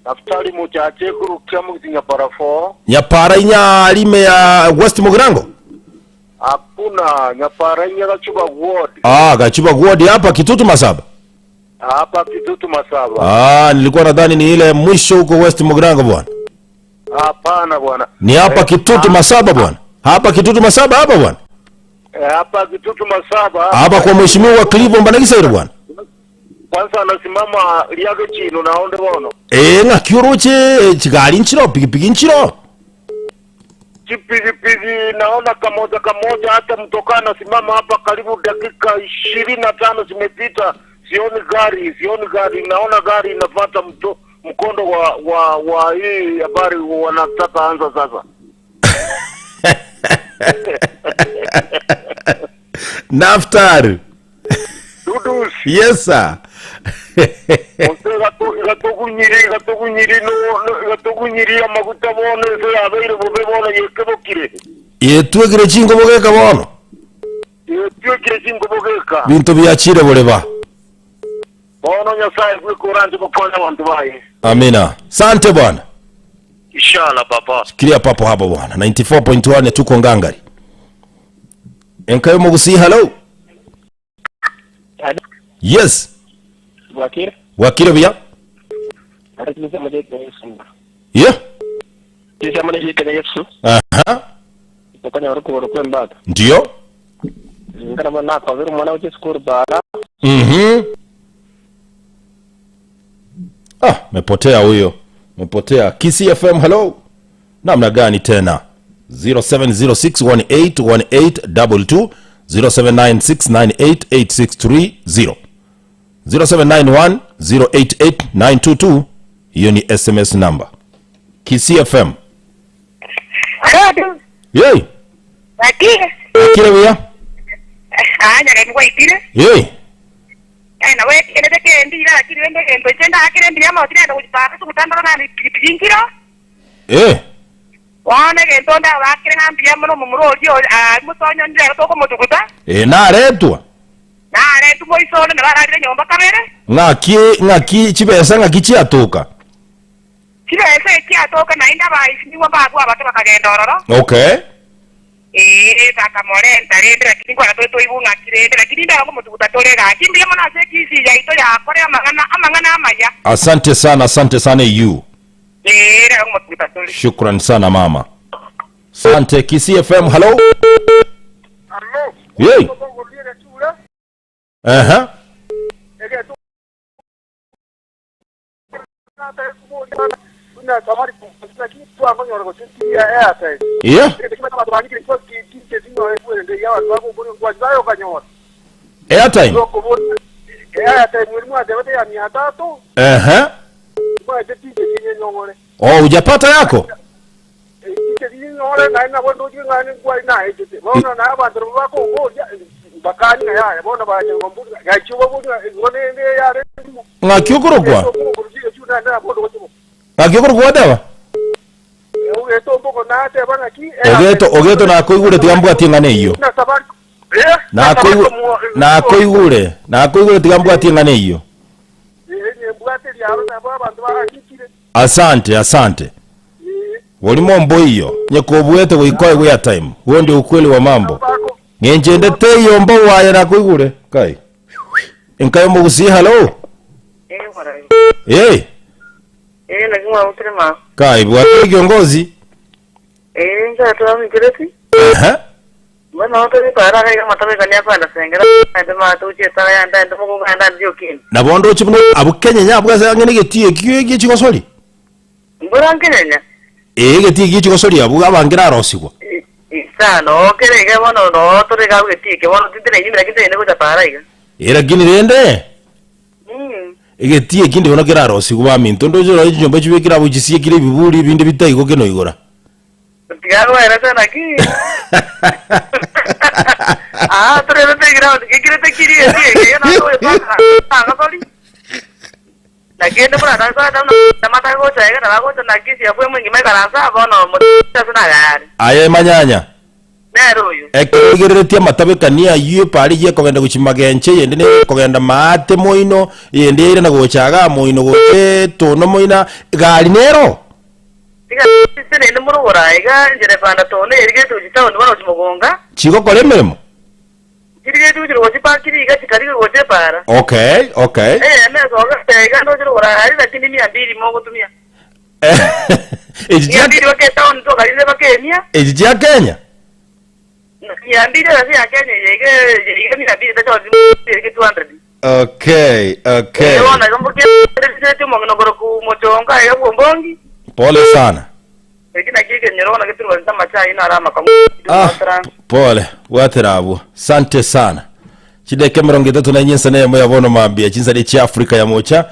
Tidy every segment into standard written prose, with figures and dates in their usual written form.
Naftali muchache kurukia mkinya parafo. Nyapara inya lime ya West Mugirango? Hakuna, nyapara inya Gachuba Ward. Gachuba Ward hapa Kitutu Masaba? Hapa Kitutu Masaba. Nilikuwa nadhani ni ile mwisho huko West Mugirango bwana. Hapana bwana. Ni hapa Kitutu Masaba bwana. Hapa Kitutu Masaba hapa bwana. Hapa Kitutu Masaba. Hapa kwa mheshimiwa Clivo Mbanagisairo bwana. Kwanza anasimama liage chino naonde bono. Nga kiuruche chigali nchiro pigipigi nchiro. Chipigipigi naona kamoja hata mtoka anasimama hapa karibu dakika 25 zimepita. Sioni gari naona gari inafuata mkondo wa hii habari wanataka anza sasa. Naftar. Dudus. Yes sir. Gatugunyiri amaguta bono se abeire bobe bono yekebokire. Yetwegire chingo bogeka bono. Yetwegire chingo bogeka. Bintu byachire boleba. Bono nyasaye kwikuranje kuponya abantu baye. Amina. Sante bwana. Inshallah papa. Sikiria papo hapo bwana. 94.1 tuko ngangari. Enkayo mugusi hello. Yes. Wakire bia? Yeah. Aha. Ndio. Mepotea huyo. Mepotea. KISII FM hello. Namna gani tena? 0706181822 0796988630 0791088922 hiyo ni SMS number. KISII FM. Hello. Yey. Akire wia? Nyaka ngwaitire. Yey. Na wewe kineteke ndira kirende kendo chenda akire ndira ma otira ndo kupata tukutandana na kipingiro. Wana kendo nda wakire hambia muno mumurodi mutonyo ndira toko mutukuta. Naretwa. Naretu moisone na bararire nyomba kamere. Ngaki chibesa ngaki chiatoka. Chibesa chiatoka na inda baisi niwa bagwa bato bakagenda ororo. Okay. Takamore ntarende lakini kwa toto ibunga kirende lakini nda ngo mutukuta torega kimbie mona se KISII ya ito ya kore amangana amaya. Asante sana you. Ngo mutukuta torega. Shukran sana mama. Asante KISII FM hello. Hello. Yey. Aha. Yeah. Airtime. Hujapata yako? Ngakiukurukwa? Ngakiukurukwa dawa? Ogeto na koigure tigambuga tingane iyo. Na koigure tigambuga tingane iyo. Asante. Walimo mboyo nyekobuete wikoe gwa time. Huo ndio ukweli wa mambo. Ngenjende te yomba waya na koigure. Kai. Enkayo mugusi hello. Lazima utrema. Kai, bwate kiongozi. Nja tuwa mkireti. Mbona watu ni para kaya matabe kanya kwa ndasengera. Ndema tuche tara ya ndanda mugo nganda ndiokin. Na bondo chibuno abukenya nya bwaza ngene getie kiye chikosoli. Mbona nkenya? Getie kiye chikosoli abuga abangira arosigwa. Isano kerege bono no torega getie ke bono tindire nyimira kinde nego para iga. Era gini rende? Getie kinde bono kira arosigwa minto ndo joro jomba chibekira bujisie kire biburi binde bitayigo keno igora. Tiago era sana aquí. Pero te grabo, ¿qué quieres te quería decir? Yo no voy a no sorry. La gente por acá está dando la mata gocha, que la gocha aquí si fue muy me garanza, bueno, muchas una gar. Ay mañana. Nero uyu. Ekigereretia matabekania yu pali ye kogenda guchimagenche yende ne kogenda maate moino yende ire na gochaga moino gote tono moina gali nero. Tiga sene ne murugora iga njere panda tone irige tujita ndo bano chimugonga. Chigo kole meremo. Irige tujiro gochipakiri iga chikari gochepara. Okay. Ne soga tega ndo jiro ora ari lakini 200 mogo tumia. Ejia 200 waketa on to kali ba Kenya. Ejia Kenya. Ya mbili ya Kenya yege 200 tacho yege 200. Okay. Wana kama kile mongno boroku mochonga ya bombongi. Pole sana. Kina kike nyerona kitu wanasema cha ina alama kama pole waterabu. Sante sana. Chideke 30 na nyensa ne moya bono mambia chinsa de chi Africa ya mocha.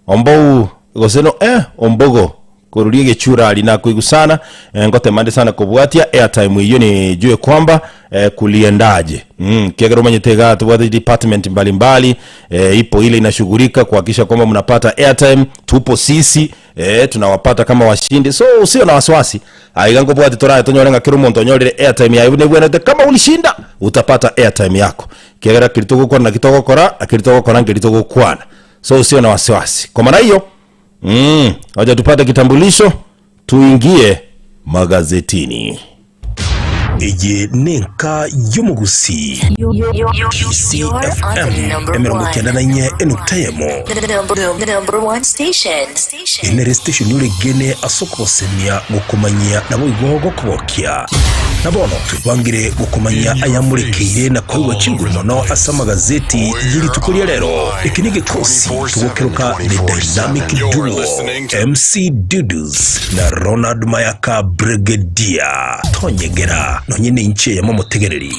Ombou goseno ombogo kurulie gechura alina kuigusana ngote mande sana kubwatia airtime hiyo ni jue kwamba kuliendaje kiagero manyetega tuwade department mbalimbali ipo ile inashughulika kuhakikisha kwamba mnapata airtime. Tupo sisi tunawapata kama washindi, so usio na wasiwasi. Aigango bwate toraye tonyorenga kirumonto nyorere airtime yawe nebwenete kama ulishinda utapata airtime yako. Kiagera kilitogo kwa na kitoko kora akilitogo kora ngilitogo kwana, so usio na wasiwasi. Kwa maana hiyo wacha tupate kitambulisho tuingie magazetini. Eye nenka yomugusi KISII FM emeromukenda na nye enutayemo the number one station. Enere station ulegene asokosemia gukomanya nabo igogo kubokya nabono tubangire gukomanya ayamurekeire na kwiwa chinguru mono asama gazeti yiri tukulia lero ikinige kosi tuwokeruka the dynamic duo MC Dudus na Ronald Mayaka Brigadier Tonyegera nonyene inche ya momotegereri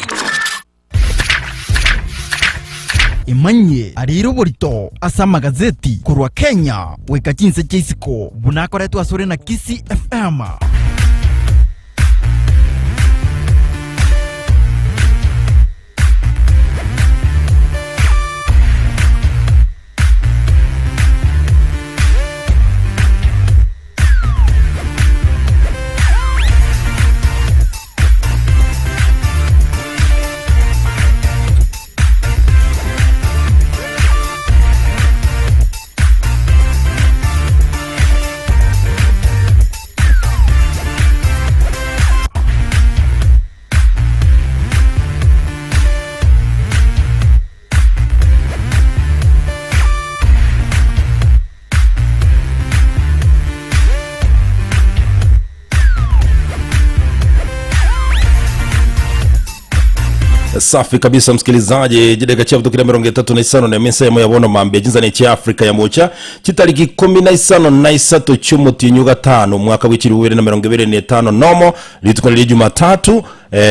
imanye ariro borito asama gazeti kurwa Kenya weka jinse jesiko bunakoretwa sore na KISII FM. Safi kabisa msikilizaji, jideka cha kutoka 35 na mensemo yabona mambye jinza ne cha Africa ya mocha kitariki 15 na 3 cy'umutinyu 5 mwaka w'ikiri 2025 nomo litukolera Jumatatu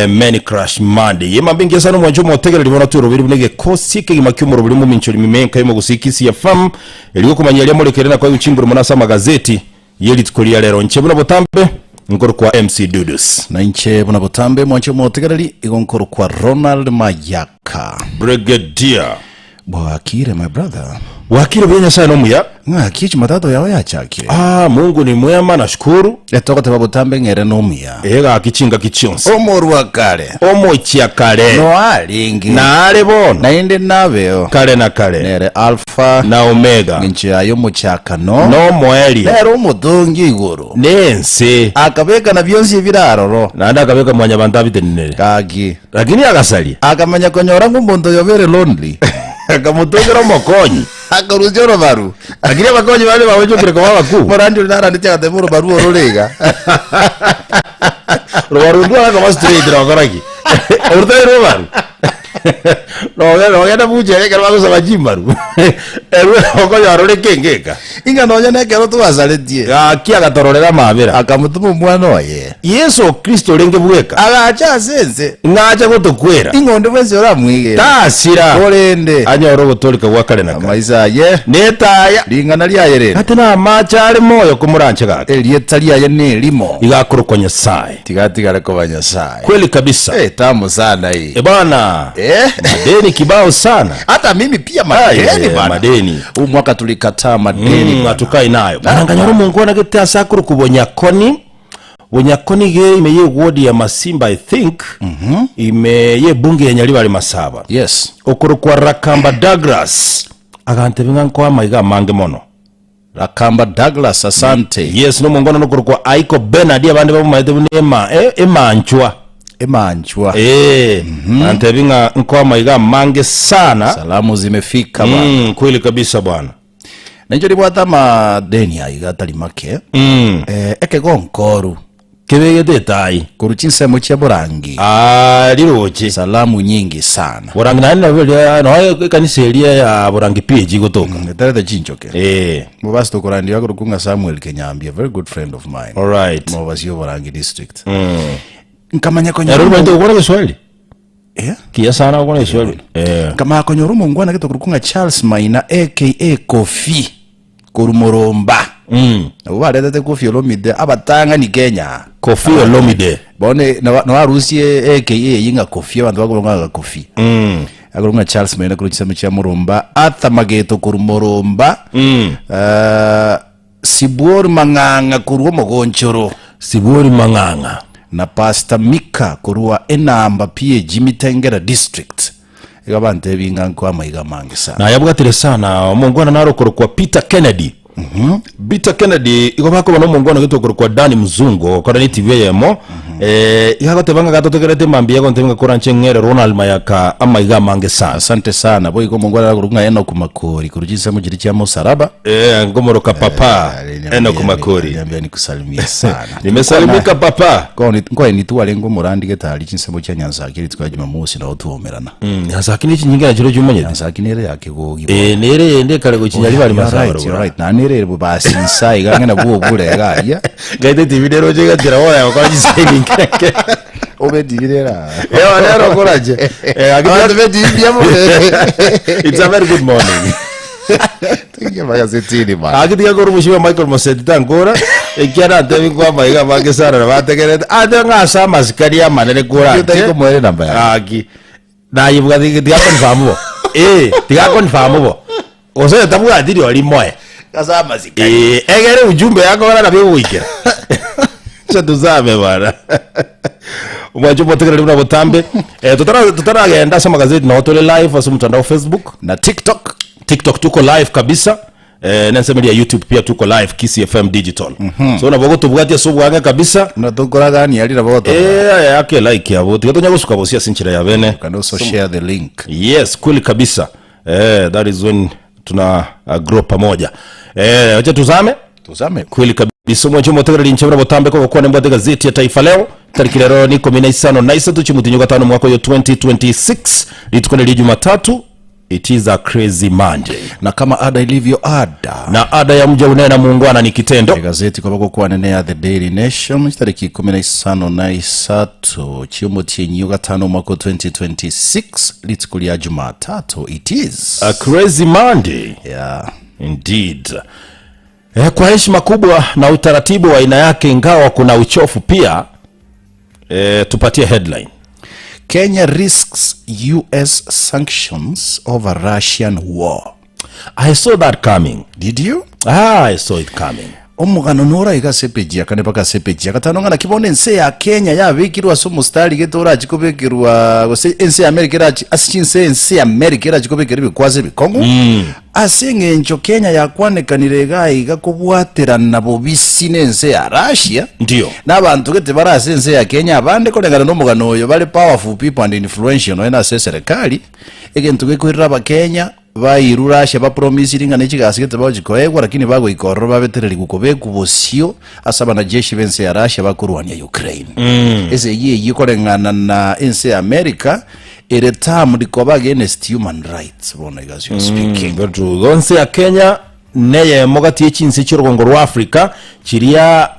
Many Crash Monday yemambinge sana mwanjo motegera libona turo biri bunege kosi kigimakyumuro buri mu Mominchori mimenka yimo gusikisi ya fam eligo kumanyalia molekere na kwa uchimburo munasa magazeti yeli tukolia lero nchebuna botambe nkoro kwa MC Dudus na inche buna botambe mwancho motegereri igonkoro kwa Ronald Mayaka Brigadier Bwakire my brother wakire benya sana omuya kichi matato yawe yachakire Mungu ni mwema nashukuru etoko te babotambe ngere nomuya ega kichinga kichonse omorwa kale omochia kale no alingi na ale bona na inde nabeo kale na kale nere alpha na omega nchi ayo muchaka no moeli nere umutungi iguru nense akabeka na byonsi biraroro nanda akabeka mwanya bantu abitenere kagi lakini akasali akamanya konyora ngumbondo yobere lonely akamutongera mokonyi akarujoro baru akire bakonyi bale bawejokire kwa baku morandi ndara nditya temuro baru ororega robaru ndo kama straight rogaraki urutero baru no genda buje kera bago sabajimbaru erwe okonya arore kengeka inga nonya nekero twazaletie akia gatororera mabera akamutuma mwana oye Yesu Kristo lenge buweka agacha sense ngacha gutukwera ingonde bwese oramwige tasira orende anya oro gutolika gwakale na maisa ye netaya lingana lyayere ati na macha ari moyo kumuranche gake elieta lyaye ne limo igakuru kwa Nyasaye tigati gale kwa Nyasaye kweli kabisa tamu sana hii bwana madeni kibao sana hata mimi pia madeni bwana madeni mwaka tulikataa madeni atukai nayo bana nganyoro Mungu na gete asakuru kubonya koni Bunyakoni ge imeye ward ya Masimba I think. Imeye bunge ya Nyalibale Masaba. Yes. Okuru kwa Rakamba Douglas. Agantebinga kwa maiga mange mono. Rakamba Douglas asante. Yes, no mungona no kwa Aiko Benadi abandi babo maite bunema emanchwa. Antebinga kwa maiga mange sana. Salamu zimefika bwana. Kweli kabisa bwana. Nanjori bwata madeni aigatali make. Eke gonkoru. Kebege detai. Kuruchinse muchia Burangi. Liroche. Salamu nyingi sana. Burangi na vile no kaniseria ya Burangi PG gotoka. Ndare chinchoke. Mubasi tokorandi yako rukunga Samuel Kenyambi, a very good friend of mine. All right. Mubasi yo Burangi district. Nkamanya konyo. Rumo ndo ukona Kiswahili? Kia sana ukona Kiswahili. Kama konyo rumo ngwana kito kurukunga Charles Maina aka Kofi Kurumoromba. Ubale tete Kofi Olomide abatanga ni Kenya. Kofi Olomide. Bone na warusie aka yinga Kofi abantu bakulonga Kofi. Akulonga Charles Maina kuruchisa mcha Moromba atamageto Kurumoromba. Sibori Manganga kuruwa Mogonchoro. Sibori Manganga. Na Pastor Mika kuruwa Enamba pia Jimmy Tengera district. Ikabante binga kwa maiga mange sana. Na yabugatire sana mungwana naro kwa Peter Kennedy. Peter Kennedy ikobako bano mungwana gito kwa Dani Mzungo kwa ni TV yemo. Ikagate banga gatotegerete mambia ko nteminga koranche ngere Ronald Mayaka amaiga mange sana. Asante sana boy ko mungwana kurunga eno kumakori kurujisa mu giri cyamo saraba. Ngomoroka papa eno kumakori. Niambia nikusalimia sana. Nimesalimika papa. Kwa ni tu alengo murandi getali chinsemo cya Nyanzakiri twa Jumamusi na otuomerana. Nyanzakiri chinyinga jiro jumanye. Nyanzakiri nere yake gogi. Nere yende kale go Kinyalibale Masaba. Right. Na nere bubasi insai gangana buo bule gaya. Gaite TV rero je gatira wala kwa jisailing. Obedira. Nero koraje. It's a very good morning. Tinge magazetini man. Akitika gorumushima Michael Moseti ngora ekiara ntebi kwa maiga mange sana bategerete nga sama zikaria manene kora Ndiko mwere namba ya. Aki na yibuga tiga confirm bo tiga confirm bo ose tabu adiri oli moye kasama zikaria egere ujumbe yako wala na byo wikira tuzame bana umwaje botegerere buna botambe tutara genda sama gazeti na otole live asu mtandao Facebook na TikTok tuko live kabisa. Nasemeli ya YouTube pia tuko live KISII FM digital. So na bogo tubugati so bwanga kabisa. Na tukora gani yali na bogo. Yake like ya bogo. Tutonya gusuka bosia sinchira ya bene. Can also share the link. Yes, kweli kabisa. That is when tuna grow pamoja. Acha tuzame kweli kabisa. Mwaje motegereri nchebra botambe kwa ne mbwa gazeti ya Taifa Leo. Tariki leo ni 15 na isa tuchimutinyo gatano mwaka yo 2026 litukone li Jumatatu. It is a crazy Monday. Na kama ada ilivyo ada. Na ada ya mja unena muungwana ni kitendo. Gazeti kwa kwa nenea The Daily Nation. Tariki 15 na isatu chiumo chenyu gatano mwaka 2026 litukulia Jumatatu. It is a crazy Monday. Yeah. Indeed. Kwa heshima kubwa na utaratibu wa aina yake ingawa kuna uchofu pia tupatie headline. Kenya risks US sanctions over Russian war. I saw that coming. Did you? I saw it coming. Omugano nora igasepeji akane paka sepeji akatanonga na kibone nse ya Kenya ya bikirwa so mustari getora chikobekirwa gose nse ya America rachi asichinse nse ya America rachi kobekirwa kwaze bikongo asenge ncho Kenya ya kwanekanire gai gakobwatera nabo bisine nse ya Russia ndio nabantu gete barase nse ya Kenya abande kolengana no mugano oyo bale powerful people and influential no ena serikali egentu gekwirira ba Kenya bairu Russia ba promise ringa nechigasi gete bajikoegwa lakini bago ikorro babetereri gukobeku bosio asaba na jeshi bense ya Russia bakurwania Ukraine ese ye kolengana na ense ya America ere time dikoba against human rights bona guys you speaking but gonse ya Kenya neye mogati echinse chirogongo rwa Africa chiria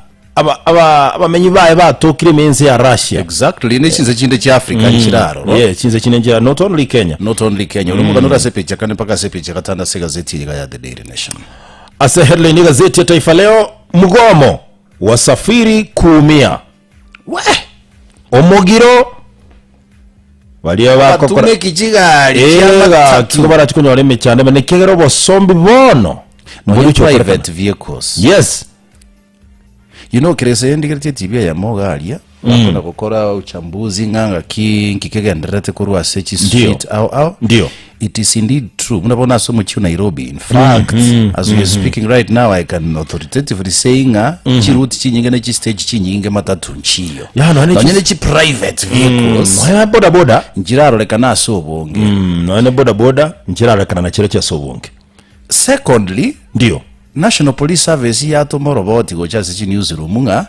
abamenyi bae batokire mense ya Russia exactly ni chinze chinde cha Africa nchiraro yeah chinze chinenjira not only Kenya ulumunganura sepecha kane paka sepecha katanda se gazeti ya The Daily Nation ase headline gazeti ya Taifa Leo mgomo wasafiri kuumia omogiro Walia wako tume kichigari kibara chikunya wale mechande manekegero bosombi bono no private vehicles yes you know kirese ndikerete tibia ya mogalia wakona gukora uchambuzi nganga kikegenderete kurwa search street au ndio it is indeed true. Mnabona so much Nairobi. In fact, as we are speaking right now, I can authoritatively saying chiruti chinyinge na stage chinyinge matatu nchiyo. Ya no ane chi private vehicles. Boda boda njiraro lekana so bonge. No ane boda njiraro lekana na chire cha so bonge. Secondly, ndio National Police Service ya to moroboti go chase chi newsroom nga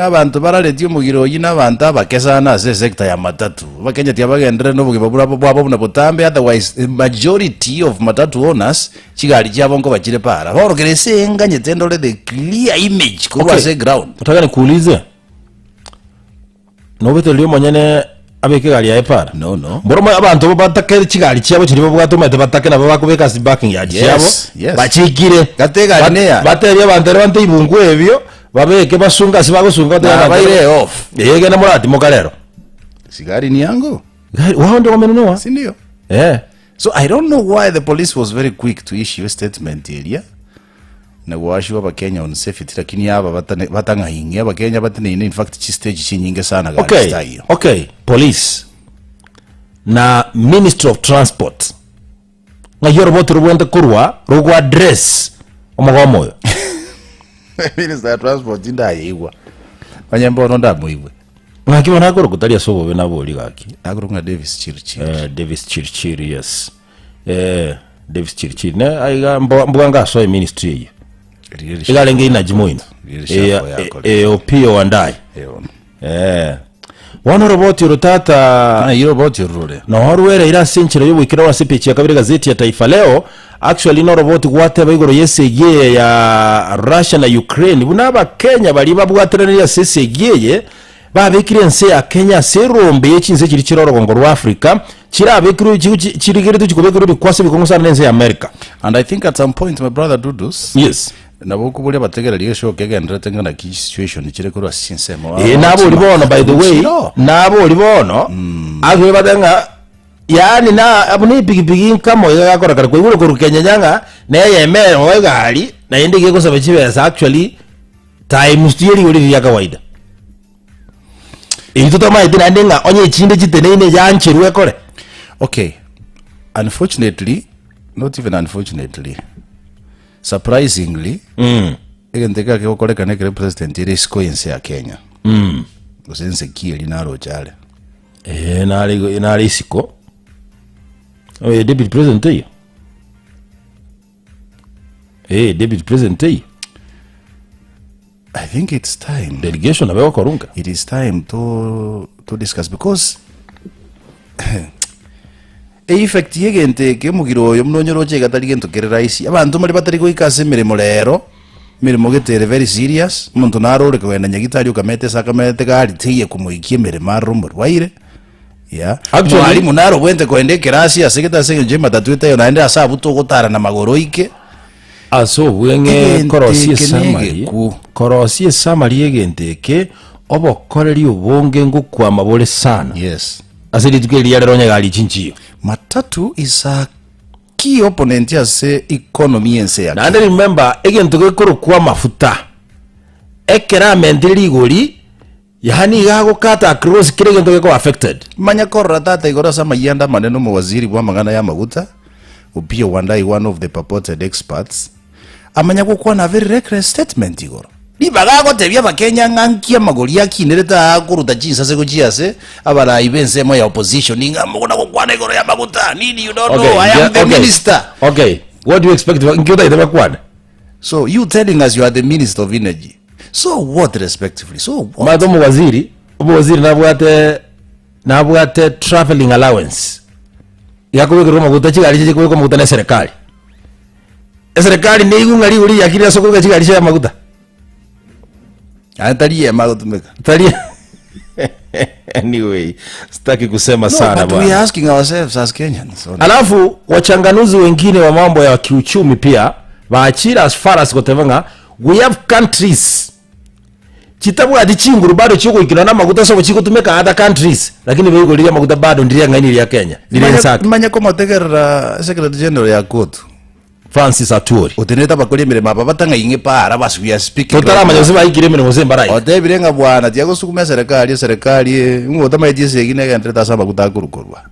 abantu bararetio mugiro yina banta bakesana se sector ya matatu bakenya tia bagendere no bugibabura bwabo na botambe. Otherwise the majority of matatu owners chigali chabo ngo bakire para borogerese nganye tendole the clear image kurwa se ground. Nataka nikuulize no beto lyo monyene abeke gali ya para no mboro abantu batake chigali chabo chiri bwatomete batake na bakubeka si backing ya chabo bachikire gatega neya bateria bandere bante ibungu ebyo babeke basunga sibagusunga na baire off yege na murati mokalero sigari ni yangu wao ndio wamenunua si ndio so I don't know why the police was very quick to issue a statement area na washu wa Kenya on safety lakini aba batanga hingi aba Kenya batene in fact chi stage chi nyingi sana gari okay police na Ministry of Transport ngayo robot rubwenda kurwa rugwa address omugomoyo Minister of Transport ndayigwa banyembo no ndamuigwe ngakiwa nakoro kutalia sobo bena boli gaki akurunga Davis Chirchiri Davis Chirchiri yes Davis Chirchiri ne aiga mbwanga so ministry ye igalenge ina jimoino opio wandai wano roboti rotata roboti rure no horwere ira senchero yo wikira wa speech ya kabiri gazeti ya Taifa Leo. Actually no roboti gwate bayigoro yesege ya Russia na Ukraine bunaba Kenya bali babwaterana ya sesege babekire nse ya Kenya serombe yechinze kiri kirorogongo rwa Africa kirabekiro kirigere tukubekiro bikwase bikongosana nense ya America. And I think at some point my brother Dudus yes nabo kubule bategera liye show kegenda tengana ki situation kire kurwa sinsemo nabo libono by the way nabo libono agwe badanga yani na abuni bigibigi nkamo yakora kare kwigure ku Kenya nyanga na yemero wagali na yendege kusaba kibesa actually time still yuri ya kawaida itotoma idina ndenga onye chinde chitenene yanchirwe kore. Okay, unfortunately, not even unfortunately, surprisingly egenteka ke okoleka ne president ile sikoyense ya Kenya kusense kieli naro chale nali siko deputy president hiyo deputy president hiyo I think it's time delegation abewa korunga it is time to discuss because effect yegente ke mugiro yo mnonyoro che gatali gento kere raisi abantu mali batari ko ikase mirimo rero mirimo getere very serious muntu narore kwenda nyagitari ukamete sakamete gari tiye kumuikie mirimo rumbo waire actually munaro wente kwende kerasi aseketa senge jema tatuita yo naende asabu to gutara na magoro ike aso wenge korosie samari yegente ke obokoreri ubonge ngukwa mabole sana yes asidi tukeli yale ronya gali chinchiyo matatu is a key opponent ya se economy ense ya and remember again tukekuru kwa mafuta ekera mentiri goli yani gago kata cross kirege ndokeko affected manya korra tata igora sama yanda maneno mu waziri wa mangana ya maguta upio wandai one of the purported experts amanya kwa na very reckless statement igora bagago tebya bakenya ngankia magori yakinereta kuruta jinsa se kujiase abara ibense mo ya opposition ninga mukona kokwana igoro ya maguta nini you don't know I am the minister. Okay, what do you expect ngikuta ite bakwana? So you telling us you are the minister of energy, so what respectively, so what madomo waziri nabwate traveling allowance yakubekero maguta chigali chikubeko maguta na serikali ni ngali uri yakira soko chigali cha maguta Antalia magutumeka. Talia. Anyway, sitaki kusema sana bwana. We are asking ourselves as Kenyans. Alafu wachanganuzi wengine wa mambo ya kiuchumi pia waachira as far as kotevanga we have countries chitabu adichinguru bado chiko ikina maguta so chiko tumeka other countries lakini bego liya maguta bado ndiria ngani ya Kenya. Manya ko mategera secretary general ya court. Francis Aturi uteneta bakuri mirema babatanga inge para basuya speaking totara manyozi bayigire mirimo zembarai otebirenga bwana tiago sukume serikali ngota maitise gine gantreta saba kutakurukorwa.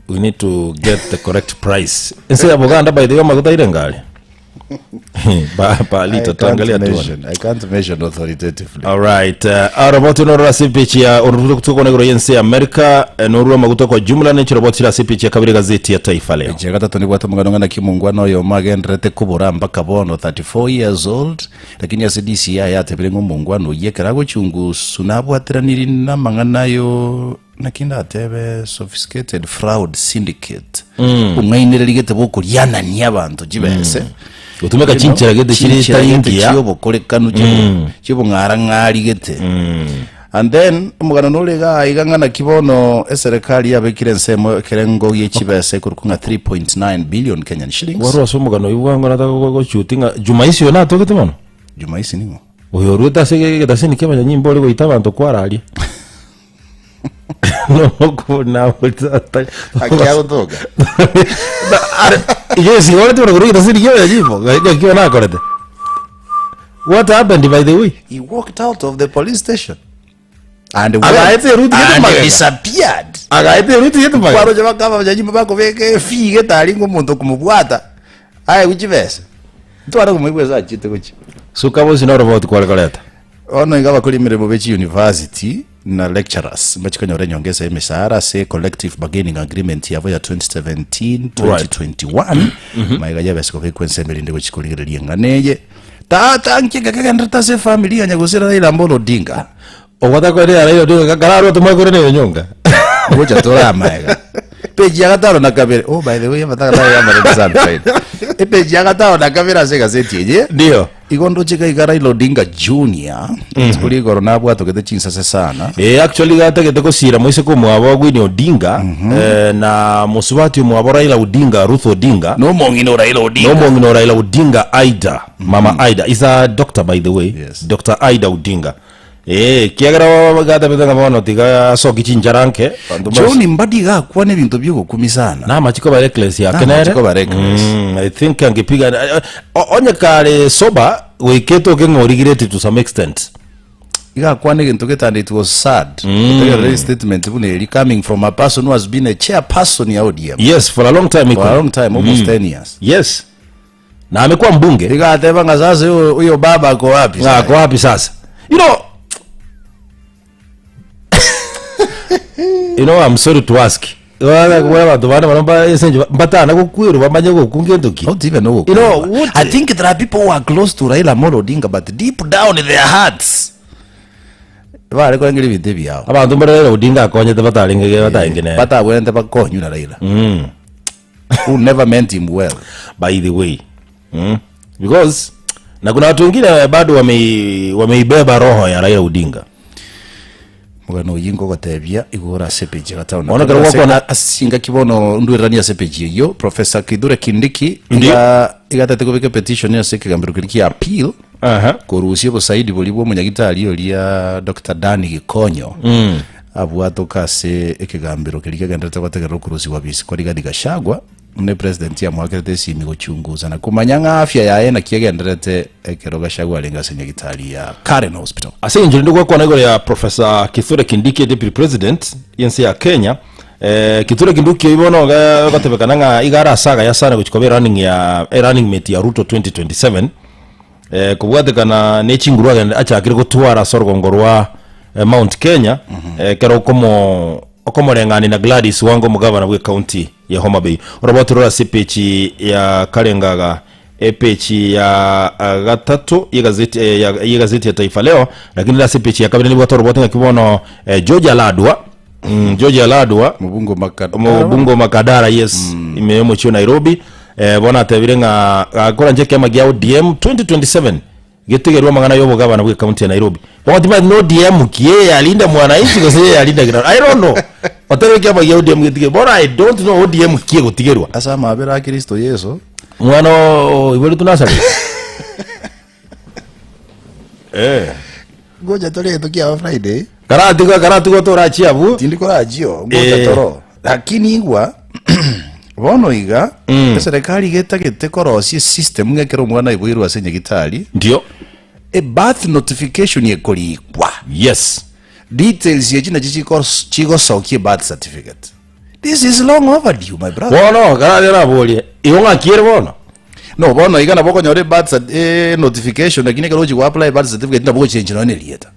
We need to get the correct price. Inse ya Buganda by the way maguta ile ngali. Ba lita tangalia tu. I can't mention authoritatively. All right. Roboti no rasipichi ya onuruto kutoka ngoro yense America no maguta kwa jumla ne roboti la sipichi ya kabiri gazeti ya Taifa Leo. Je gatatu ni gwata mugano na kimungwano yo magendrete kubura mpaka bono 34 years old lakini ya CDC ya tebirengo mungwano yekerago chungu sunabwatiraniri na mangana yo nakinda tebe sophisticated fraud syndicate umwainire ligete bokuryana ni abantu jibese utumeka chinchira gete chiri taingia chibo kolekanu chibo ngari gete and then mugano nolega igangana kibono serikali yabekire nsemo kerengo yechibese kurukunga 3.9 billion Kenyan shillings waro somugano iwango nataka go shooting jumaisi yona tokete mono jumaisi ningo oyo ruta sege dasini kema nyimbo ole goita bantu kwarali no kuna ulta akia utoga yes you want to go to the kema nyimbo gakiwa na korete. What happened by the way? He walked out of the police station and disappeared. Agaite ruti yetu baya. Kwaro jaba kama bajanyimba bako beke fige talingo muntu kumubwata. Aye uchibese. Twara kumwibweza chite kuchi. Sukabo sinoro vote kwa kaleta. Ono ingaba kuri miremo bechi university na lecturers mbachikanyore nyongeza emishahara se collective bargaining agreement yavo ya 2017-2021 maiga yabesiko bekwense melinde kuchikuligereria nganeye tata nkika kakandata se familia nyagusira Raila Amolo Odinga ogwata kwa Raila Odinga kararo tumwe ne nyonga ngoja tora maiga page ya gataro na kabere oh by the way bataka ya mara sana page ya gataro na kabere se gazeti yeje ndio igondo chika Raila Odinga Junior kuri corona bwato kete chinsase sana actually gata kete ko sira moise ko mwabo gwini Odinga na musubati mwabo Raila Odinga Ruth Odinga no mongino Raila Odinga Aida mama Aida is a doctor by the way yes. Dr. Aida Odinga kiagara gata betanga bono tiga so kichinjaranke John Mbadiga kwa ne bintu byo gukumisana na machiko ba reckless ya kenere I think angepiga onye kale soba weketo ngorigirete to some extent iga kwa ne gintu getande it was sad the statement buneli coming from a person who has been a chairperson ya ODM yes for a long time almost 10 years yes na amekuwa mbunge iga ateba ngazaze huyo baba ako wapi ako wapi sasa you know I'm sorry to ask wala dubana baramba esenje mbatana kokwiru bamanye kokungendoki not even know I think there are people who are close to Raila Amolo Odinga but deep down in their hearts vale ko ngiri bitebi yao abantu mbere Raila Odinga akonye tabatalingege batayingene batawende bakonyu na Raila who never meant him well by the way because na kuna watu wengine bado wameibeba roho ya Raila Odinga mugano yingo gotebia igora sepeji gataona ona garwa kwa asinga kibono ndwirania sepeji yo Professor Kithure Kindiki igatate kubika petition ya sekigambiro kiriki appeal korusie bosaidi bolibwo munyagitari yo lia Dr. Dani Gikonyo abwato kase ekigambiro kiriki gendete bategera kurusi wabisi kwa Rigathi Gachagua ne president ya mwakete simi gochunguza na kumanyanga afya yae na kiegenderete ekero Gachagua lenga nyagitari ya Karen Hospital asenje ndiko kwa nego ya Professor Kithure Kindiki deputy president yense ya Kenya Kithure Kindiki ibono gatebekana nga igara saga ya sana kuchikobe running mate ya Ruto 2027 kubwatekana nechingurwa acha akire gutwara sorgongorwa Mount Kenya kero komo rengani na Gladys Wango mugavana bwe county ya Homa Bay orobotura sipechi ya Kalengaga epechi ya gatatu ya gazeti ya Taifa Leo lakini la sipechi ya kabiri ni bwato robotinga kibono Georgia Ladwa Mubungo Makadara yes imeyemo chio Nairobi bona tabirenga akora njeke magya ODM 2027 getigerwa mangana yobo gavana bwe county ya Nairobi watima no DM kiye alinda mwananchi kose alinda gira I don't know watawe kya magya ODM getige bora I don't know ODM kiye gotigerwa asa mabera Kristo Yesu mwana ibole tunasali ngoja tole tokia Friday karati go tora chiabu tindiko rajio ngoja toro lakini ingwa bono iga serikali getagete korosie system ngekero mwana ibwirwa senye gitari ndio a birth notification yekorikwa yes details yechina chigo sokie birth certificate. This is long overdue, my brother. bono garade na bolie iwonga kiere bono No, bono igana boko nyore birth notification lakini kero chi apply birth certificate na boko change no ne lieta.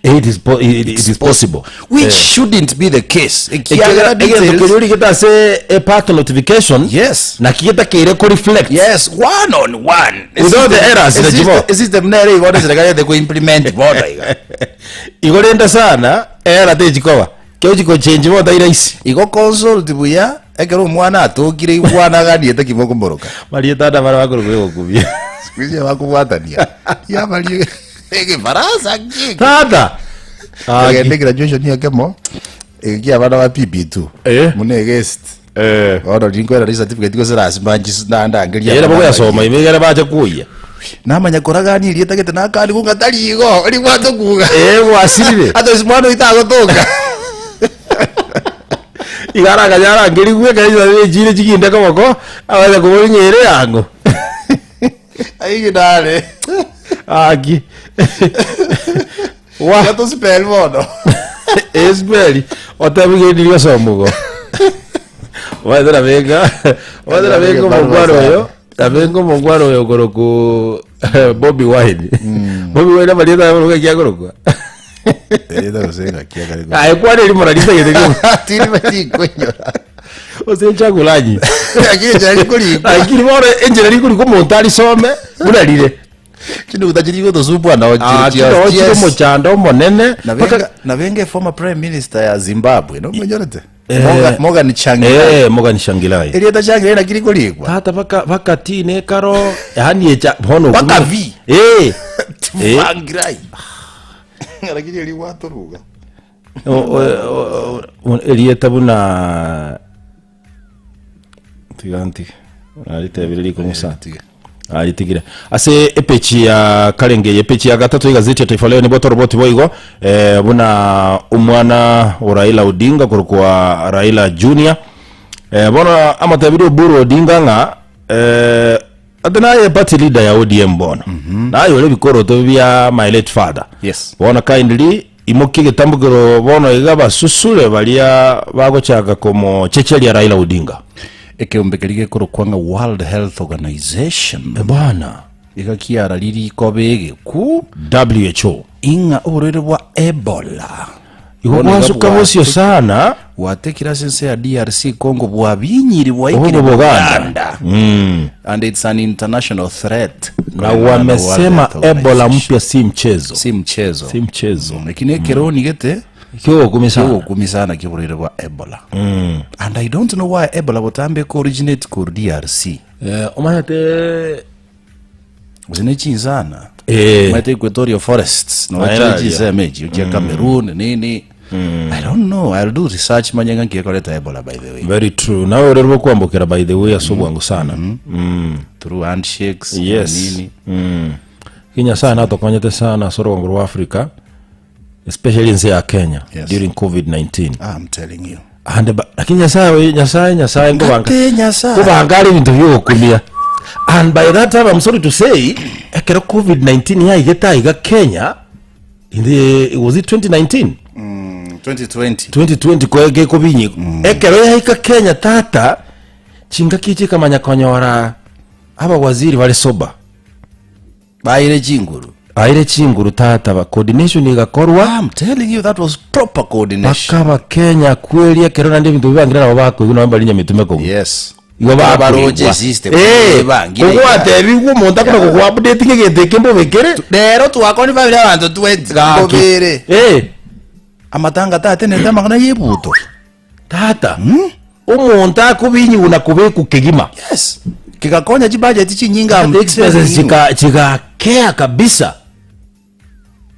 it is possible Which shouldn't be the case. again kero kita say a birth notification Yes. na kieta kere ko reflect Yes, one on one. Without the errors in the jibo. System nere igona serikali de ko implement bono iga. igorenda sana era te jikoba kyo jiko change mo ta iraisi Igo consult buya ekero mwana atokire igwana ganiete kimoko mboroka. marieta da bara bakuru kubia Squeeze bakubwatania. Ya bali ege farasa ki. tata Agende graduation yake mo. Igia bana wa PP2. Mune guest. Ora dinko era certificate ko sera asibanji nanda angelia. era boko yasoma imegera baje kuya Namanya koragani irieta gete nakandi kungatari igo. Ri kwato kuga. wasirire Ato simwana itago toka. igara gajara ngiri gwe kaisa jire chikinde komoko abaza kubonyere yango Aigi dale. aki wa Ya to spell mono. esbeli otabige ndiyo somugo wadra venga mongwaro yo tabengo mongwaro yo goroku Bobby Wine Bobby Wine marieta baro kia goroku Eda usenga kia kale. ay kwani limo na lisa yede Tiri mati kwenyora. osencha kulanyi Akiri jari kuri. akiri more engineer kuri ko montari some buralire Kino utajiri ko to supu ana kino mochando monene na venge former prime minister ya Zimbabwe no mwenyorete. Morgan Changilai Elieta Changilai na kiri kulikwa. tata baka tine karo yani echa hono Baka vi. Vangirai Lakini eliwato ruga. Elieta buna tiganti alite birili ko musati alitigire ase epechi ya Karenge epechi ya gatatu igazeti ya Taifa Leo ni boto roboti boigo buna umwana wa Raila Odinga kurukwa Raila Junior bona amatabiru Buru Odinga nga adana ye party leader ya ODM bona na yole bikoro to bya my late father Yes. bona kindly imokige tambugiro bona igaba susule balia bagochaka komo checheli ya Raila Odinga Ekeombekelige kurukwanga World Health Organization. bwana Igakiara liri kobege ku WHO inga urere wa Ebola. Iwazuka bosio sana watekira sense ya DRC Congo bwabinyiri bwaikire Buganda and it's an international threat. na wamesema Ebola mpya si mchezo Lakini keroni gete kyo kumisana kiburire wa Ebola. And I don't know why Ebola botambe ko originate ko DRC. omahate Uzine chinzana. Mate Equatorial Forests. No wachize meji ukia Cameroon nini. I don't know. I'll do research manyanga kiyakoleta Ebola by the way. very true na wewe rero kuambokera by the way asobwangu sana Through handshakes nini kinya sana tokonyete sana soro wangu wa Africa especially in Kenya during COVID-19. I'm telling you. And lakini nyasaye Kubangari bintu byo kumia. And by that time I'm sorry to say ekero COVID-19 ya igeta Kenya it was it 2019 2020 kwege ko binyi ekero ya Kenya tata chinga kichi kamanya konyora aba waziri bale soba baire chinguru tata ba coordination igakorwa. I'm telling you that was proper coordination. Bakaba Kenya kweli ekero nande bintu bibangira nabo bako ino balinya mitumeko. Yes. Igo baroje system bangira kuko atebi ko monta ko ku update ngege kembo bekere rero twakoni babiri abantu 20 kobere amatanga tate nenda magana yebuto tata umonta kubinyi unakubeku kegima. Yes. Kikakonya budget chinyinga expenses chika care kabisa.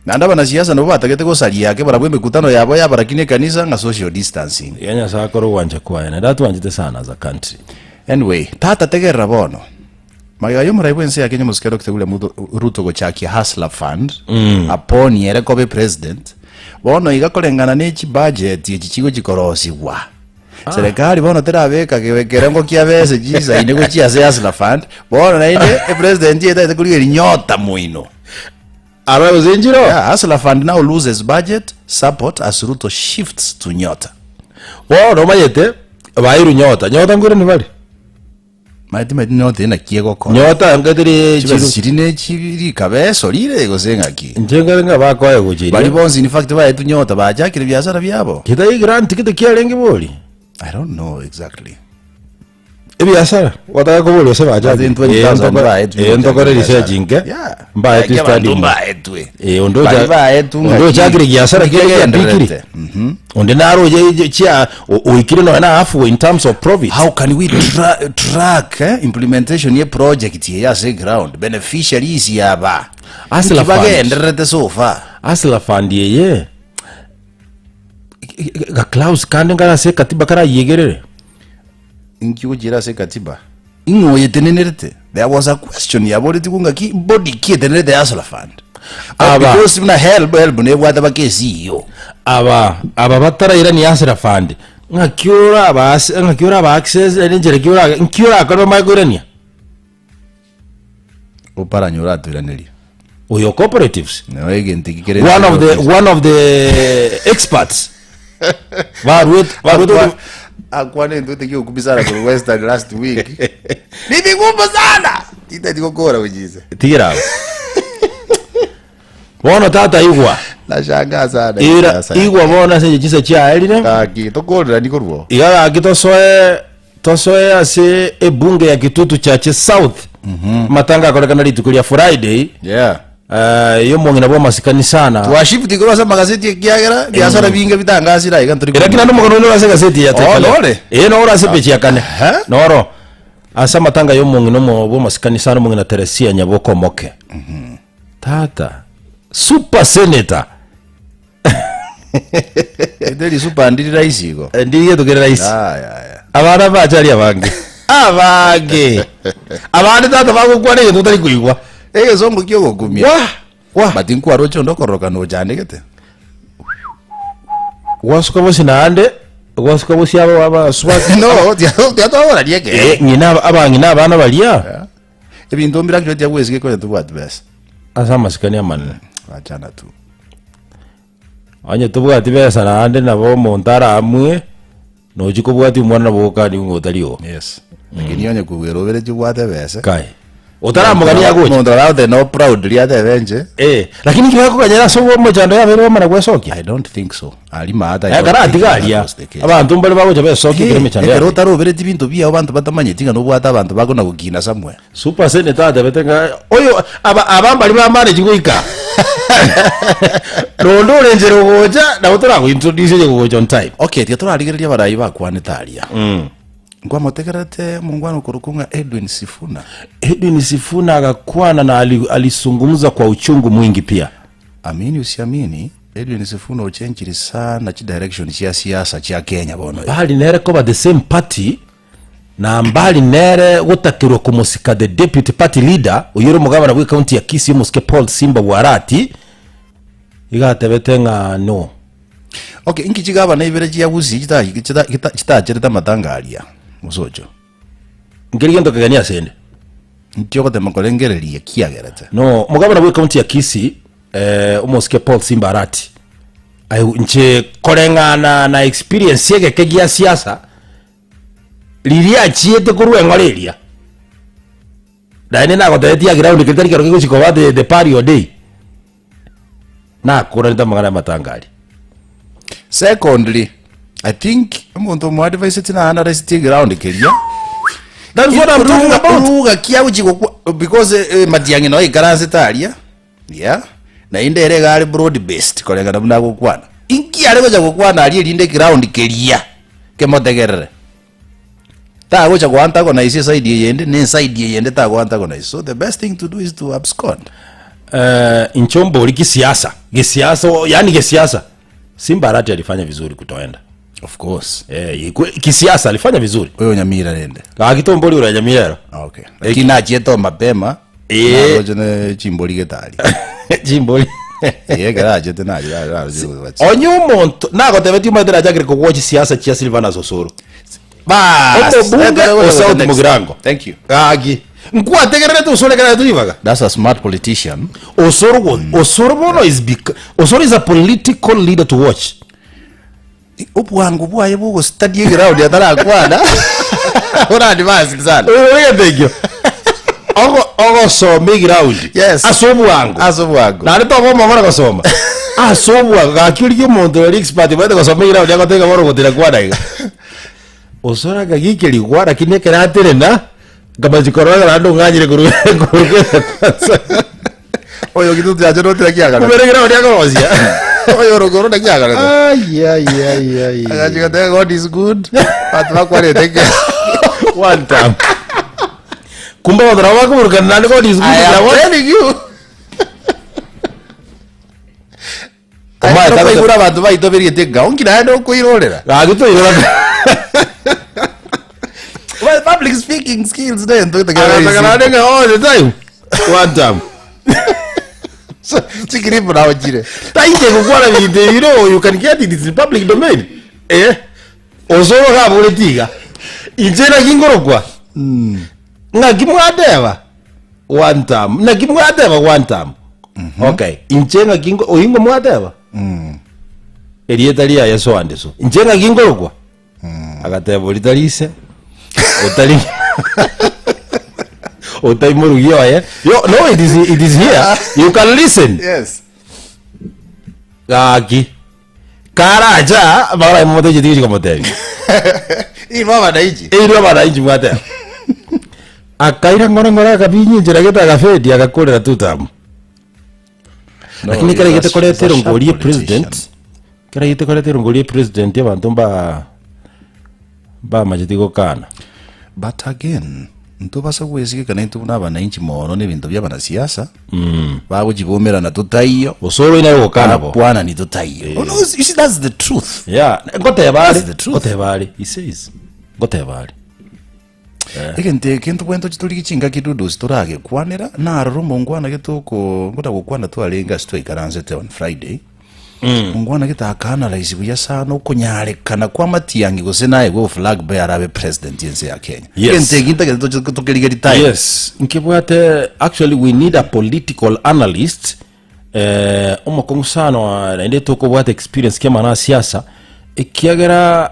Nanda bana siasa nabo batakete ko sali yake barabwe mikutano yabo yabarakine kanisa nga social distancing. Yanya sakoro wanje kwa na datu wanjite sana as a country. Anyway, tata tegera bono. Magayo muraibwense ya Kenya musikero kitegule Ruto go chaki Hustler Fund upon yere kobe president. Bono igakolengana nechi budget yechichigo chikorosi wa. serikali bono terabeka gewekera ngo kiabese jiza ine go chiase asla fund bono na ine president yeta kuligeri nyota muino aba uzinjiro asla fund now loses budget support as Ruto shifts to nyota bono mayete bairu nyota ngure ni bali maiti nyota ina kiego ko nyota ngatiri chirine chiri kabeso lire gosenga ki njenga bakoye gujiri bali bonzi in fact ba etu nyota bajakire biashara byabo kitai grant kite kialengi boli I don't know exactly biashara wataka kubuli sema ajabu endo kore research inge mba etu study mba etu ondo chakiri biashara kile ndikiri onde naro je chia oikire no na afu in terms of profit. How can we track implementation ye project ye as a ground beneficiaries yaba asla bagenderete so far asla fund ye ga Klaus kandi ngara se katiba kara yegerere inki ujira se katiba ingo yetenenerete. There was a question ya bodi tikunga ki body ki yetenerete asla fund because mna help ne bwata ba KISII yo aba batara ira ni asla fund ngakyura ba access enjere kyura akoro magurania opara nyura turaneli oyo cooperatives no egenti kikere one of the experts varuet akwane ndo tekio kubisara kwa Western last week bibi ngumbo sana tita tikokora ujize tira bono tata igwa la shanga sana igwa bono se jisa cha eline aki tokora ndiko ruo igara kitosoe ase ebunge ya Kitutu chache South matanga akolekana litukulia Friday yo mongina bo masikani sana twashifti ko basa magazeti yakiagera biashara binge bitangazira ikanturi lakini ndo mugano ndo gazeti ya tele no ora se pechi yakane noro asa matanga yo mongina bo masikani sana mongina Teresia Nyaboko Moke tata super senator ndeli super ndiri raisi go ndiye tugere raisi abana bachari abange abana tata bagukwane tutari kuigwa zongo kyo gumia batin kwa rocho ndokoroka no jandekete wasuka bosi nande wasuka bosi aba swati no tia tawara dieke ngina abana balia ebintu mbira kyo tia wesike ko ntubwa best asa masikani amane achana tu anya tubwa tibesa nande nabo montara amwe no jikobwati mwana boka ni ngotaliyo yes lakini onye kuwerovere jibwate bese kai otara mugani yagoje mondo raude no proudly ate venje lakini kibako kanyara so mo chando ya bero mana kwesokia I don't think so ali maata ya garati galia abantu mbali bagoje besoki kire mechando ya rota rovere tibintu bia abantu batamanyetinga no bwata abantu bagona kugina samwe super senator abetenga oyo abambali ba manage kuika rondo renjero goja na utora ku introduce je goja on time okay tia tora aligeria barayi bakwanetalia ngwa motekerete mungwano kurukunga Edwin Sifuna akakwana na alisungumza kwa uchungu mwingi pia. Amini usiamini Edwin Sifuna uchenjiri sana chi direction chia siasa chia Kenya bono. Bali nere koba the same party na mbali nere utakirwa kumusika the deputy party leader uyuru mugabana bwa county ya KISII muske Paul Simba Warati igatebetenga no. Okay, inki chigaba na ibere chia buzi kita matangalia musojo ngeri gendo kagania sende ntyo kote makolengereria kiagerete no mugabana bwa county ya KISII umuske Paul Simba Warati ayo nche korengana na experience yake kegia siasa lilia chiete kurwe ngoleria daine na kotetia ground kitari kero kiko bade the party or day na kuranta magana matangali. Secondly, I think umuntu mu advice tina ana rest ground kelia. That's what I'm talking about. Uga kia uchiko because madiangi no ikaranse talia. Yeah. Na indere gali broad based kolenga na gukwana. Inki ale goja gukwana ali linde ground kelia. Kemotegerere. Ta goja kwanta ko na isi side yende ne side yende ta kwanta ko na. So the best thing to do is to abscond. Inchombo likisiasa. Yani kisiasa. Simba Warati alifanya vizuri kutoenda. Of course. Kisiasa alifanya vizuri. Wewe Nyamira nende. Akitomboli ura Nyamira. Okay. Lakini achieto mapema. Na rojo ne chimboli getali. Chimboli. Garaje tena. Onyu monto na ko tebeti madera jagre ko watch siasa chia Silvanus Osoro. Bas. Bunge o South Mugirango. Thank you. Agi. Nkwa tegerere tu Osoro kana tu ivaga. That's a smart politician. Osoro is a political leader to watch. Ubwangu bwaye bugo study ground ya tara kwana. Ora advance sana. Oye begyo. Ogo so big round. Yes. Asobu wangu. Na nito ko mongora ko soma. Asobu wangu akiri mondo expert bade ko so big round yako tega moro gotira kwana iga. Osora gagikeli gwara kinye keratere na gamajikora na ndo nganyire kuru. Oyo kitu ya jero tira kiaga. Kubere ground yako wazia. Oyo rogoro na kiaga. Ay. Agajiga tega God is good. Patwa kwale tega. One time. Kumba wadra wako murkan nani God is good. I am telling you. Oma ta ko kura bantu baito beri tega. Onkira ndo ko irorera. Agito irora. Well, public speaking skills then to the guy all the time. One time. So, sikiripo na ojire. Taite kukwara video, you know, you can get it in public domain. Osoro ga politiga. Injera kingorokwa. Na kimwadeva. One time. Na kimwadeva one time. Okay. Injenga kingo oyingo mwadeva. Erietalia yaso andeso. Injenga kingorokwa. Agateva litalise. Otali. Otai morugiwa no, it is here. You can listen. Yes. Gaki. Karaja mara moto jidi kama tevi. Mama daiji. Mama daiji mwata. Akaira ngora kabinyi njira geta gafedi akakorera tutamu. Lakini kare gete koletero ngoliye president. Kare gete koletero ngoliye president y'abantu ba majitigo kana. But again, ntubasa kwesike kana ntubuna abananchi mono n'ebintu by'abana siasa. Babo jibomera na tutaiyo. Osoro ina yokana bo. Bwana ni tutaiyo. Oh no, you see that's the truth. Yeah, ngotebali. He says. Ngotebali. Ekente kento kwento chituli kichinga kidudu sitorage kwanera na romongwana getoko ngota gukwana twalenga stoikaranzete on Friday. Ngwana gitakana laisi buya sana ukonyare kana kwa matiyangi gose naye go flag bearer abe president yense ya Kenya. Yes. Kente kinta tokeligeri time. Yes. Nkibwate actually we need a political analyst omakongusano ende toko bwate experience kema na siasa ikiagera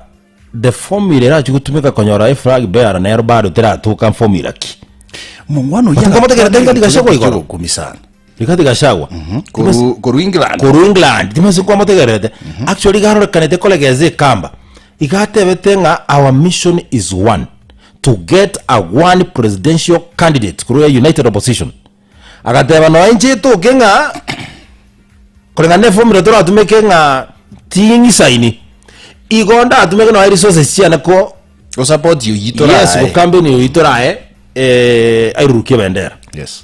the formula ra chukutumika konyora flag bearer na erbado tera tuka formula ki. Mungwano ya kama tegera tenga digashako igoro kumisana. Likati gashagwa. Koru England. Koru England. Dimasi kwa motegerete. Actually garo kanete kolegeze kamba. Igate betenga our mission is one. To get a one presidential candidate. Kuruya United Opposition. Agateba no enje to kenga. Kurenga nefo miretora atumeke nga tingi saini. Igonda atumeke no resources chia nako. O support you yitora. Yes, ukambe ni yitora airukie bendera. Yes.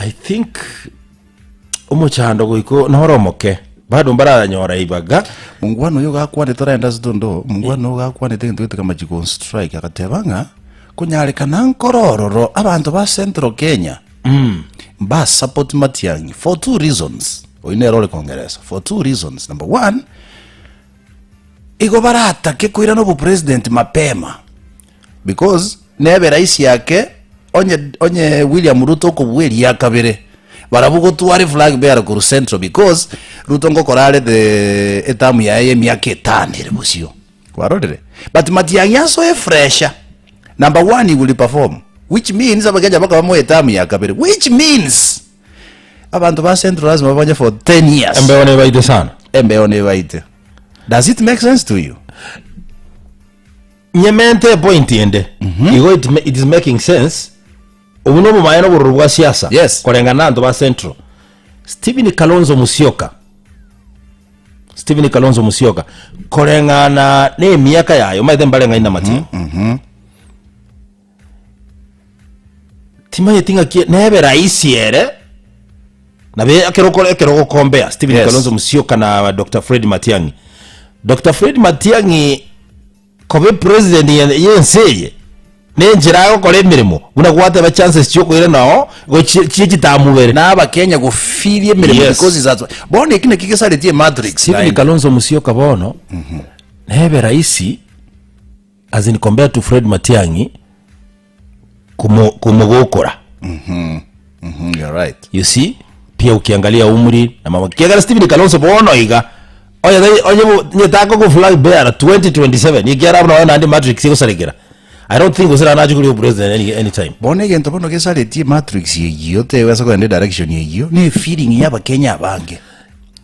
I think umuchando goiko noromoke bado mbara nyora ibaga mungwano yo gakwane toraenda zitondo mungwano gakwane tengete kama jiko strike akatebanga kunyale kana nkorororo abantu ba Central Kenya ba support Matiang'i for two reasons oinero le Congress for two reasons. Number one, iko barata ke kuira no president mapema because nebe rais yake onye William Ruto ko bweli yakabere barabugo tuware flag bearer ku Central because Ruto ngokorale the etamu ya myaka 5 ire busio kwarorere but Matiang'i aso fresher. Number one, he will perform, which means abagaja baka bamo etamu yakabere, which means abantu ba Central lazima babanye for 10 years. Embeone baite sana. Embeone baite. Does it make sense to you? Nyemente point ende. It is making sense. Ubuno mu mayano burubwa siasa. Yes. Kolengana ndo ba Central. Stephen Kalonzo Musyoka. Kolengana ne miaka yayo maide mbalenga ina mati. Tima yetinga kie nebe raisi ere. Nabe akero kombea Stephen Kalonzo Musyoka na Dr. Fred Matiang'i. Dr. Fred Matiang'i kobe president yenseye nenjira gukora emirimo buna gwate ba chances cyo kwira nao go chichitamubere na abakenya gufirie emirimo because zatwa bone ikine kigesaretie matrix Stephen Kalonzo Musyoka bono nebe raisi as in compared to Fred Matiang'i kumugokora. You're right. You see, pia ukiangalia umri na mama kiangalia Stephen Kalonzo bono iga oya nyetako go flag bear 2027 igera bana na ndi matrix iko saregera. I don't think usira nacho kuli president any time. Bone gento bono gesaretie matrix yiyo te wasa kwenda direction yiyo ni feeling yaba Kenya abange.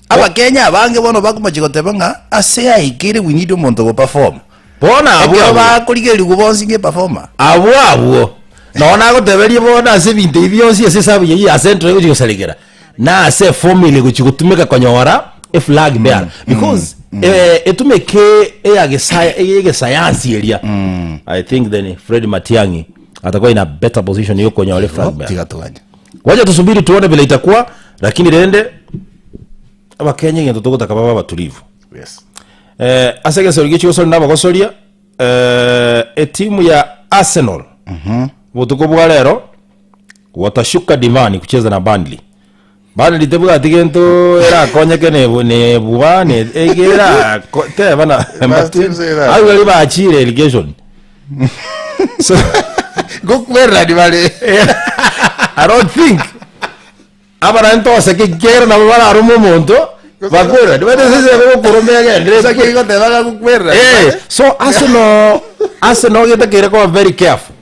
Abakenya abange bono bakumachikotebanga ase aikire we need omuntu go perform. Bona abo bakurigeri kubonsinge performer. Abo nona goteberie bona ase binte ibyosi ase sabu yi asentro go chikosalegera na ase formula go chikutumika konyora a flag bearer because etumeke ege science area. I think then Fred Matiang'i atakuwa in a better position hiyo konyora flag bearer. Wacha tusubiri tuone vile itakuwa, lakini rende abakenya ngento tugutaka baba batulivu. Yes. Asege sorigi chigo nabo gosoria timu ya Arsenal butuko bwa lero watashuka dimani kucheza na Burnley tebuga atigento era konyeke ne bubane egera te bana ayo ali ba achire relegation so go kwera di vale. I don't think abana entonces que quiero na bana arumo monto bakwera dwede sese ko korombe agende Sasa que te va a cuerda. so Arsenal get kere ko very careful.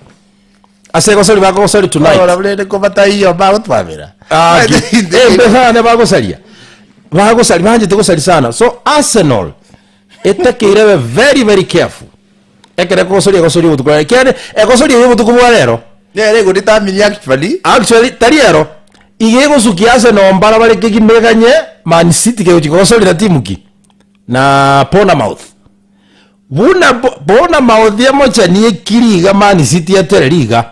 Ase ko sori ba ko sori tonight. Ahora blede ko batayo ba utwamira. Empezana ba ko sori. Ba ko sori banje to sori sana. So Arsenal etakere very very careful. Ekere ko sori utukwa. Kene ko sori utukwa lero. Nere go determine Actually tariero igego sukiase no mbara bale kigimeganye Man City ke uchikosoli na timu ki na Bournemouth Bournemouth ya mocha ni kiriga Man City ya tereliga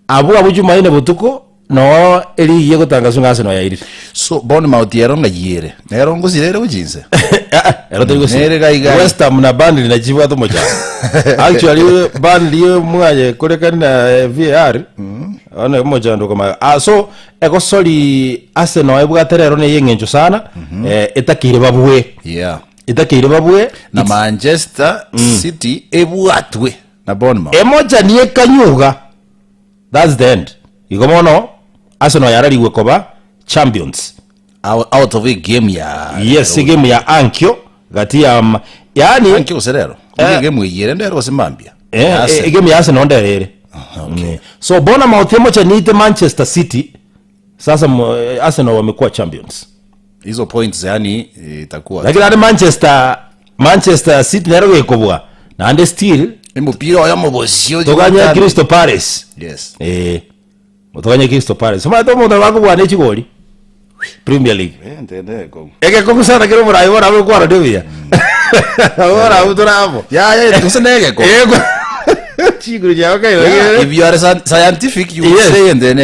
abu abujuma ine butuko no eli yego tangasunga no ya iri so Bournemouth yaronga yire nero ngusirere ujinse ero teri gusi West Ham na Burnley na jibwa to mocha actually Burnley mwaje koleka na VAR ona moja ndo kama so ekosoli Arsenal ebwa terero ne yengenjo sana etakire babwe etakire babwe na Manchester City ebwatwe na Bournemouth emoja ni ekanyuga. That's the end. Igomono Arsenal yaraliwe koba champions out of a game ya game ya Ankyo gati ya yani Ankyo serero game yire ndero simambia game ya Arsenal nderere. Okay. So Bournemouth emoja niite Manchester City sasa Arsenal wamekuwa champions. Hizo points yani itakuwa lakini hadi Manchester City nero gekobwa na ande still mpira ya mobosio tokanya Crystal Palace. Yes. Tokanya Crystal Palace. Sema to moto wako bwana chigoli Premier League. Entendeko. Ege ko kusana kero mura ibona abo kwa radio. Ahora utora hapo. Ya tusenegeko. Chigoli ya okay. If you are scientific you say and then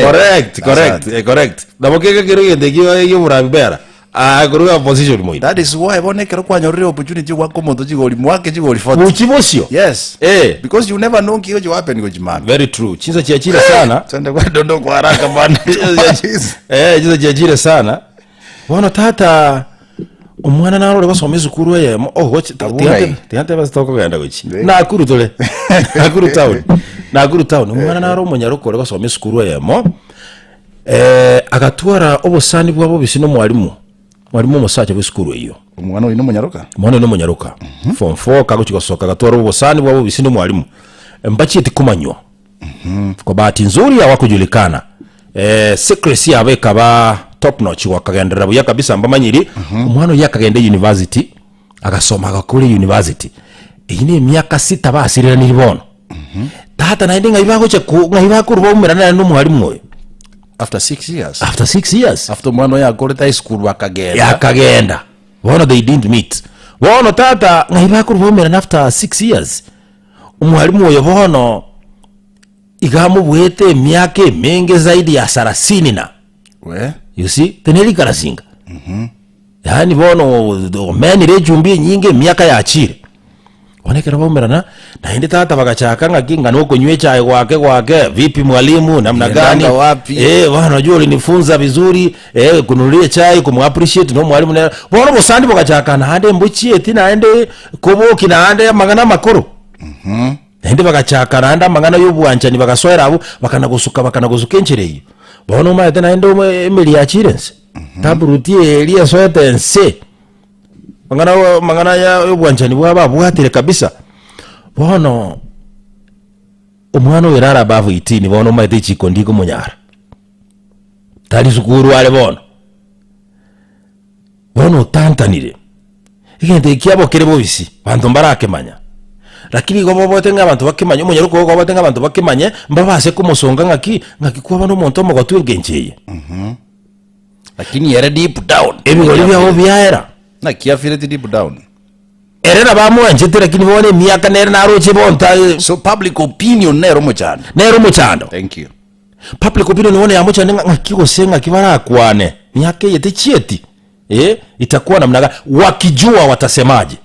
correct. Dabokeke kero yende kiyo mura bibera. Kuruga position moja. That is why bonekero kwa nyorero opportunity kwa komoto chigoli mwake chigoli 40. Uchibosio. Yes. Because you never know kiyo happen go jimami. Very true. Chinza chiachile sana. Twende kwa dondo kwa haraka bwana. Chinza chiachile sana. Wana tata umwana naro le basome zukuru ye watch tiante basitoko ganda gochi. Nakuru tole. Nakuru town. Umwana naro munyaroko le basome zukuru ye agatwara obosani bwabo bisino mwalimu musacha bw'isukuru iyo umwana ino munyaruka form 4 kago chikosoka gatwara ubosani bwabo bisino mwalimu mbachi etikumanywa kwa bahati nzuri hawakujulikana secrecy abeka ba top notch wakagendera buya kabisa mbamanyiri umwana yakagenda university agasoma agakuri university ine myaka 6 basirira nilibono tata naende ngaibago ngaibakuruba umerana n'umwalimu we after 6 years after mwana ya koreta high school wakagenda wono they didn't meet wono tata ngaibakuruba after 6 years umwalimu we wono igamu bwete myaka mingi zaidi ya 30 na you see teneli karasinga yani wono meni rejumbi nyingi myaka ya achire onekera baumerana na hindi tata bagachaka ngaki ngano kunywe chai kwake vipi mwalimu namna gani bwana unajua ulinifunza vizuri kununulia chai kumappreciate no mwalimu na bwana bosandi bagachaka na hande mbuchi eti na hande kuboki na hande magana makuru hindi bagachaka na handa magana y'ubwanchani bagaswera abo bakanagusuka enchereyo bwana umayete na hande emeli ya chirense taburutie elia swete nse mangana ya ubwanchani bwaba bwatire kabisa bono umwana wirara bavu itini bono maite chiko ndiko munyara tali sukuru wale bono tantanire igende kiabo kire bobisi bantu mbarake manya lakini gobo botenga abantu bakimanya umunyaro ko gobo botenga abantu bakimanye mbabase kumusonga ngaki kuba bano muntu mo gotwengenjeye lakini yere deep down ebigori byaho byahera na kiafire deep down erena bamuenjete lakini bone miaka nere naroche bonta so public opinion nero muchando thank you public opinion wone yamuchande ngakiko senga kibara kwane miaka yete chieti itakuwa namna gani wakijua watasemaje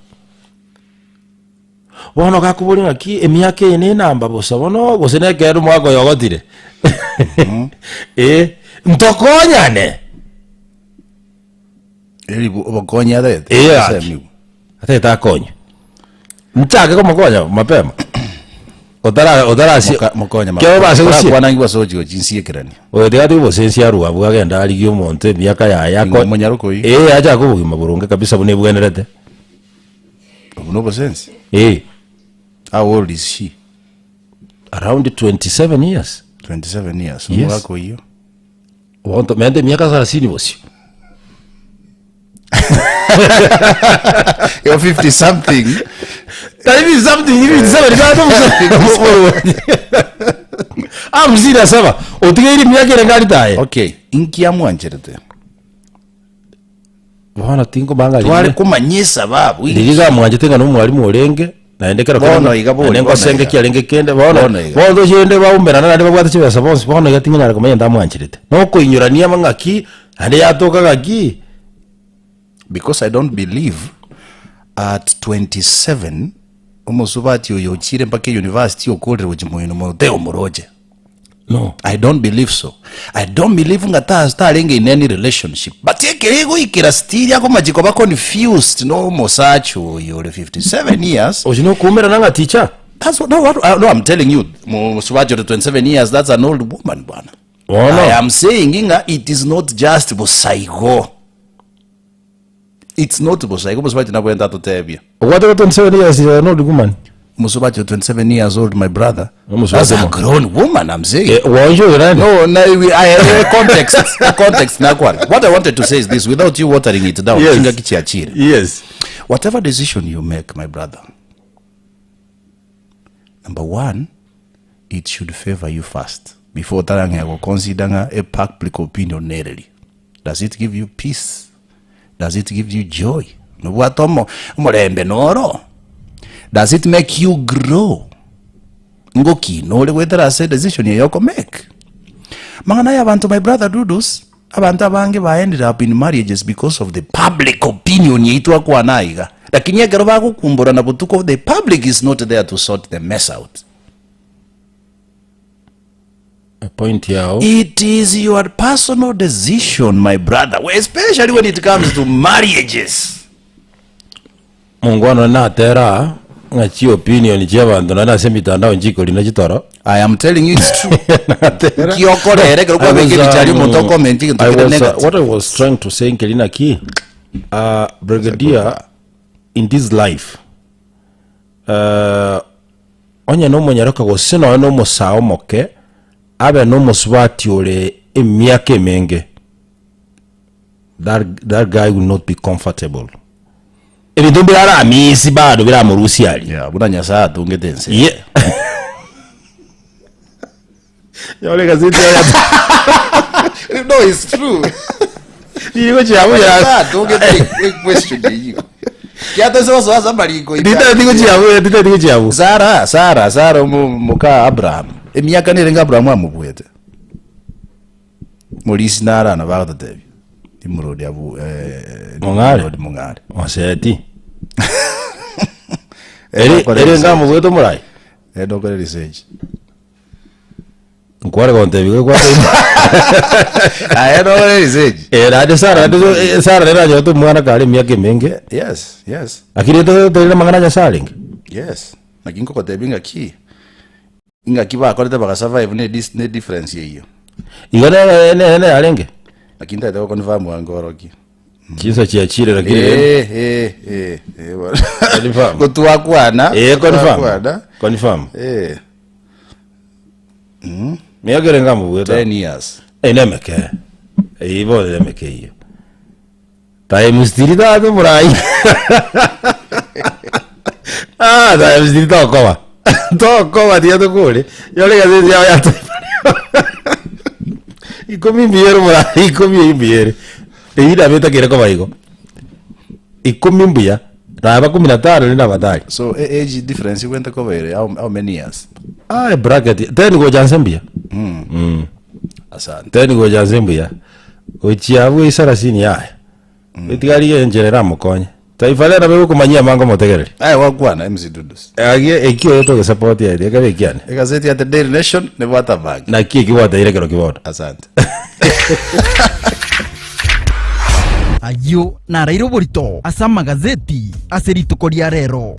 bono gakubuli ngaki emiaka ene namba bosa bono goseneke ru mwako yogotire ntokonyane eli bokonya de ateta konyo mchake ko mokonya mapema odara si mokonya ke base ko si kwana ngiba soji ko jinsi kirani odega tu bosensi aru abu agenda ali gyo monte miaka ya yako munyaruko yi aja ko bugima burunge kabisa bune bwenerete no bosensi how old is she? Around 27 years. 27 years. Yes. Mwako hiyo. Wanto mende miaka 30 bosi. You're 50 something. Taibi something, hivi sasa I'm zina saba. Otigeri miaka irengari tae. Okay. Inkia mwancherete. Bwana tingo bangali. Twale kumanyisa babu. Ndiriga mwanjetenga no mwalimu olenge. Naendekera bono igabo nengo senge kyalenge kende bono jende baumberana nande babwata chibesa bonse bono yatinga kumenya ndamwanchirete noko inyurania mangaki ande yatoka gaki because I don't believe at 27 umosubati oyochire mpaka university okole ujimoyino moteo moroje. No, I don't believe so. I don't believe ngata starting in any relationship. But yekerego ikira still yako majiko ba confused no mosacho you're 57 years. Ojino kumera nanga teacher. That's what no I'm telling you. Mosubacho 27 years that's an old woman bwana. Oh, no. I am saying inga it is not just bosaigo. It's not bosaigo bosaigo na kwenda totebia. What about 27 years is an old woman? Musubacho 27 years old, my brother. That's a grown woman, I'm saying. No, I have context. Context. What I wanted to say is this, without you watering it down. Yes. Whatever decision you make, my brother, number one, it should favor you first. Before that, I will consider a public opinion narrowly. Does it give you peace? Does it give you joy? Does it make you grow? Ngoki, no whether I say decision you make. Mangana abantu, my brother Dudus, abantu abange ba ended up in marriages because of the public opinion yitu kwa naiga. Lakini yagero baku kumbora na butuko the public is not there to sort the mess out. A point yao. It is your personal decision, my brother, especially when it comes to marriages. Mungwano na tera ngachi opinion j'abantu na nase mitandao njiko linachitoro. I am telling you it's true. What I was trying to say Kelina ki brigadier in this life onye no monyaroka go sino no mosao moke abe no moswati ole emiake menge that guy will not be comfortable. Ebintu birara amisi bado biramurusi ali. Yeah, buna nyasa tungetense. Yeah. Yole gazeti ya. No, it's true. Yiko chiamu ya. Tungete question yiyo. Kiato so somebody go. Dita chiamu. Sara muka Abraham. Emiaka nirenga Abraham amubwete. Molisi nara na bagda tebi. Timurodi abu Mongare. Mongare. Oseti. ere ngamu bweto murai ndokore research nkware konte bigo kwa ndokore research radio sara nera nyoto mwana kale miaka mingi yes akiri to magana ya saling yes nakinko kote binga ki inga kiba korete baka survive ne difference hiyo igana ne alenge lakini ndio confirm wangoroki Chisa chiachire lakini confirm kutua kwana confirm miagere ngamu bweto 10 years nemeke ibo nemeke hiyo time stirita to murai time stirita kowa dia to kule yole gazi ya to ikomi biero murai ikomi biero ira beta kire ko baigo ikomi mbia raba 15 ni nabatari so age difference kwenda ko bere how many years bracket then go jansembia asante then go jansembia ochiabu isara sini ya itigari enjerera mukonye taifa lera bego kumanyia mango motegereri wakwana MC Dudus agie ekio yoto ge support ya ega bekiane gazeti ya The Daily Nation ne bata bag na kiki wata ile kero kiboda asante ayo na rairo borito asa magazeti aserito koria rero